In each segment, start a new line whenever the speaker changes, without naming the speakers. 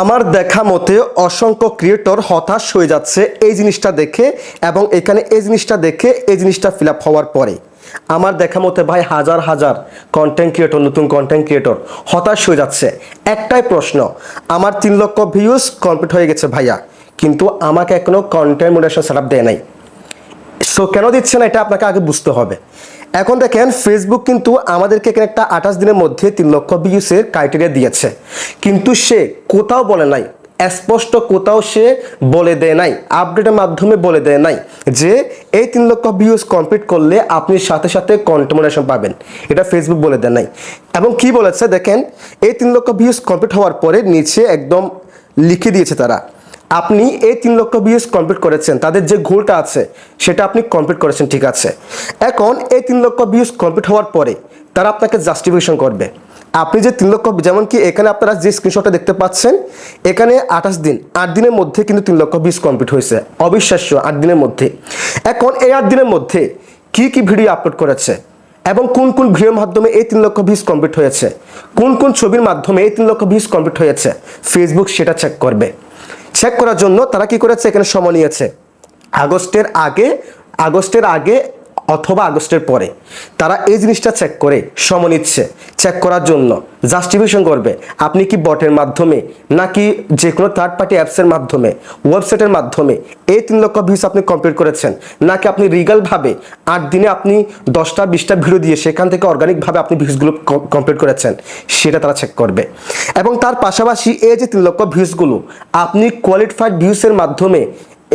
আমার দেখা মতে অসংখ্য ক্রিয়েটর হতাশ হয়ে যাচ্ছে এই জিনিসটা দেখে এবং এখানে এই জিনিসটা দেখে এই জিনিসটা ফিল আপ হওয়ার পরে। আমার দেখা মতে ভাই হাজার হাজার কন্টেন্ট ক্রিয়েটর, নতুন কন্টেন্ট ক্রিয়েটর হতাশ হয়ে যাচ্ছে। একটাই প্রশ্ন, আমার 3 লক্ষ ভিউজ কমপ্লিট হয়ে গেছে ভাইয়া, কিন্তু আমাকে এখনো কন্টেন্ট মনিটাইজেশন সেটআপ দেয় নাই। সো কেন দিচ্ছে না এটা আপনাকে আগে বুঝতে হবে। এখন দেখেন ফেসবুক কিন্তু আমাদেরকে এখানে একটা 28 দিনের মধ্যে 3 লক্ষ ভিউসের ক্রাইটেরিয়া দিয়েছে, কিন্তু সে কোথাও বলে নাই, স্পষ্ট কোথাও সে বলে দেয় নাই, আপডেটের মাধ্যমে বলে দেয় নাই যে এই 3 লক্ষ ভিউজ কমপ্লিট করলে আপনি সাথে সাথে কন্টেন্ট মনিটাইজেশন পাবেন। এটা ফেসবুক বলে দেয় নাই। এবং কি বলেছে দেখেন, এই 3 লক্ষ ভিউজ কমপ্লিট হওয়ার পরে নিচে একদম লিখে দিয়েছে তারা, আপনি এই 3 লক্ষ ভিউজ কমপ্লিট করেছেন, তাদের যে গোলটা আছে সেটা আপনি কমপ্লিট করেছেন, ঠিক আছে। এখন এই 3 লক্ষ ভিউজ কমপ্লিট হওয়ার পরে তারা আপনাকে জাস্টিফিকেশন করবে। আপনি যে 3 লক্ষ, যেমন কি এখানে আপনারা যে স্ক্রিনশটটা দেখতে পাচ্ছেন, এখানে 28 দিন, 8 দিনের মধ্যে কিন্তু 3 লক্ষ ভিউজ কমপ্লিট হয়েছে। অবিশ্বাস্য, 8 দিনের মধ্যে। এখন এই 8 দিনের মধ্যে কি কি ভিডিও আপলোড করেছে এবং কোন কোন ভিডিওর মাধ্যমে এই 3 লক্ষ ভিউজ কমপ্লিট হয়েছে, কোন কোন ছবির মাধ্যমে এই 3 লক্ষ ভিউজ কমপ্লিট হয়েছে, ফেসবুক সেটা চেক করবে। চেক করার জন্য তারা কি করেছে, এখানে সময় নিয়েছে আগস্টের আগে অথবা আগস্টের পরে তারা এই জিনিসটা চেক করে সময় নিচ্ছে। চেক করার জন্য জাস্টিফিকেশন করবে আপনি কি বটের মাধ্যমে নাকি যে কোনো থার্ড পার্টি অ্যাপসের মাধ্যমে, ওয়েবসাইটের মাধ্যমে এই 3 লক্ষ ভিউজ আপনি কমপ্লিট করেছেন, নাকি আপনি রিগালভাবে 8 দিনে আপনি 10টা 20টা ভিডিও দিয়ে সেখান থেকে অর্গানিকভাবে আপনি ভিউজগুলো কমপ্লিট করেছেন, সেটা তারা চেক করবে। এবং তার পাশাপাশি এই যে 3 লক্ষ ভিউজগুলো আপনি কোয়ালিফাইড ভিউজের মাধ্যমে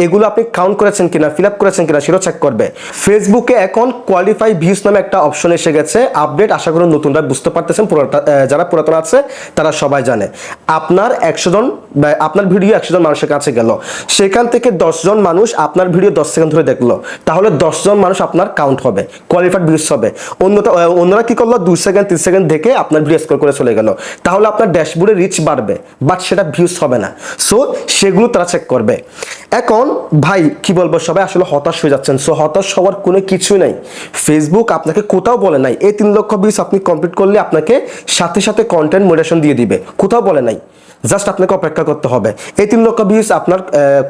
এগুলো আপনি কাউন্ট করেছেন কিনা, ফিল আপ করেছেন কিনা, সেটাও চেক করবে। ফেসবুকে এখন কোয়ালিফাই ভিউজ নামে একটা অপশন এসে গেছে, আপডেট। আশা করি নতুনরা বুঝতে পারতেছেন, যারা পুরাতন আছে তারা সবাই জানে। আপনার 100 জন, আপনার ভিডিও 100 জন মানুষের কাছে গেল, সেখান থেকে 10 জন মানুষ আপনার ভিডিও 10 সেকেন্ড ধরে দেখলো, তাহলে 10 জন মানুষ আপনার কাউন্ট হবে, কোয়ালিফাইড ভিউজ হবে। অন্যরা কি করলো, 2 সেকেন্ড 3 সেকেন্ড দেখে আপনার ভিডিও স্ক্রল করে চলে গেল, তাহলে আপনার ড্যাশবোর্ডে রিচ বাড়বে, বাট সেটা ভিউজ হবে না। সো সেগুলো তারা চেক করবে। এখন ভাই কি বলবো, সবাই আসলে হতাশ হয়ে যাচ্ছেন। সো হতাশ হওয়ার কোনো কিছু নাই। ফেসবুক আপনাকে কোথাও বলে নাই এই 3 লক্ষ ভিউজ আপনি কমপ্লিট করলে আপনাকে সাথে সাথে কন্টেন্ট মনিটাইজেশন দিয়ে দিবে, কোথাও বলে নাই। জাস্ট আপনাকে অপেক্ষা করতে হবে। এই 3 লক্ষ ভিউজ আপনার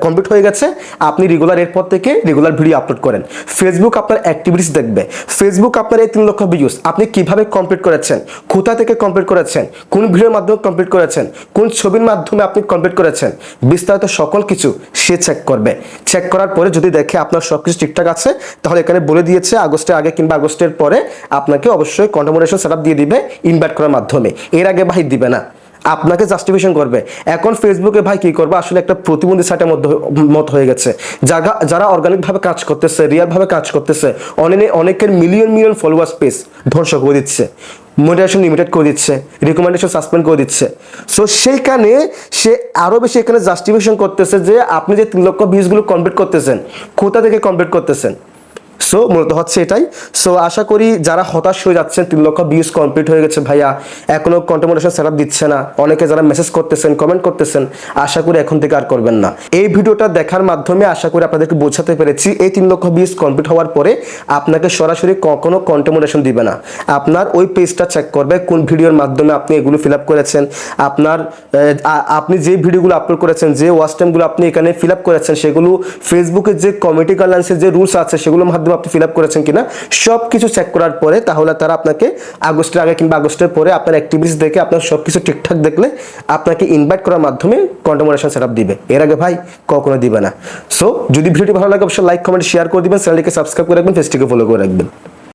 কমপ্লিট হয়ে গেছে, আপনি রেগুলার এরপর থেকে রেগুলার ভিডিও আপলোড করেন। ফেসবুক আপনার অ্যাক্টিভিটিস দেখবে। ফেসবুক আপনার এই 3 লক্ষ ভিউজ আপনি কিভাবে কমপ্লিট করেছেন, কোথা থেকে কমপ্লিট করেছেন, কোন ভিডিওর মাধ্যমে কমপ্লিট করেছেন, কোন ছবির মাধ্যমে আপনি কমপ্লিট করেছেন, বিস্তারিত সকল কিছু সে চেক করবে। চেক করার পরে যদি দেখে আপনার সব কিছু ঠিকঠাক আছে, তাহলে এখানে বলে দিয়েছে আগস্টের আগে কিংবা আগস্টের পরে আপনাকে অবশ্যই কন্টেন্ট মনিটাইজেশন সেটআপ দিয়ে দিবে ইনভাইট করার মাধ্যমে। এর আগে ভাই দিবে না, আপনাকে জাস্টিফিকেশন করবে। এখন ফেসবুকে ভাই কি করবে, আসলে একটা প্রতিবন্ধী সাইটের মত হয়ে গেছে। যারা অর্গানিক ভাবে কাজ করতেছে, রিয়াল ভাবে কাজ করতেছে, অনেকের মিলিয়ন মিলিয়ন ফলোয়ার্স পেজ ধ্বংস করে দিচ্ছে, মনিটাইজেশন লিমিটেড করে দিচ্ছে, রিকমেন্ডেশন সাসপেন্ড করে দিচ্ছে। সো সেইখানে সে আরো বেশি এখানে জাস্টিফিকেশন করতেছে যে আপনি যে 3 লক্ষ ভিউজগুলো কমপ্লিট করতেছেন, কোথা থেকে কমপ্লিট করতেছেন। সো মূলত হচ্ছে এটাই। সো আশা করি যারা হতাশ হয়ে যাচ্ছেন 3 লক্ষ ভিউজ কমপ্লিট হয়ে গেছে ভাইয়া, এখনো কন্টেন্ট মনিটাইজেশন সেটআপ দিচ্ছে না, অনেকে যারা মেসেজ করতেছেন, কমেন্ট করতেছেন, আশা করি এখন থেকে আর করবেন না। এই ভিডিওটা দেখার মাধ্যমে আশা করি আপনাদেরকে বোঝাতে পেরেছি, এই 3 লক্ষ ভিউজ কমপ্লিট হওয়ার পরে আপনাকে সরাসরি কখনো কন্টেন্ট মনিটাইজেশন দিবে না। আপনার ওই পেজটা চেক করবে কোন ভিডিওর মাধ্যমে আপনি এগুলো ফিল আপ করেছেন, আপনি যে ভিডিওগুলো আপলোড করেছেন, যে ওয়াচ টাইমগুলো আপনি এখানে ফিল আপ করেছেন, সেগুলো ফেসবুকের যে কমিউনিটি গাইডলাইন্সের যে রুলস আছে সেগুলোর মাধ্যমে আপনি ফিল আপ করেছেন কিনা, সব কিছু চেক করার পরে তাহলে তারা আপনাকে আগস্টের আগে কিংবা আগস্টের পরে আপনার অ্যাক্টিভিটিস দেখে আপনার সব কিছু ঠিকঠাক দেখলে আপনাকে ইনভাইট করার মাধ্যমে কন্টেন্ট মনিটাইজেশন সেটআপ দিবে। এর আগে ভাই কখনো দিবে না। সো যদি ভিডিওটি ভালো লাগে অবশ্যই লাইক, কমেন্ট, শেয়ার করে দিবেন, চ্যানেলটিকে সাবস্ক্রাইব করে রাখবেন, পেজটিকে ফলো করে রাখবেন।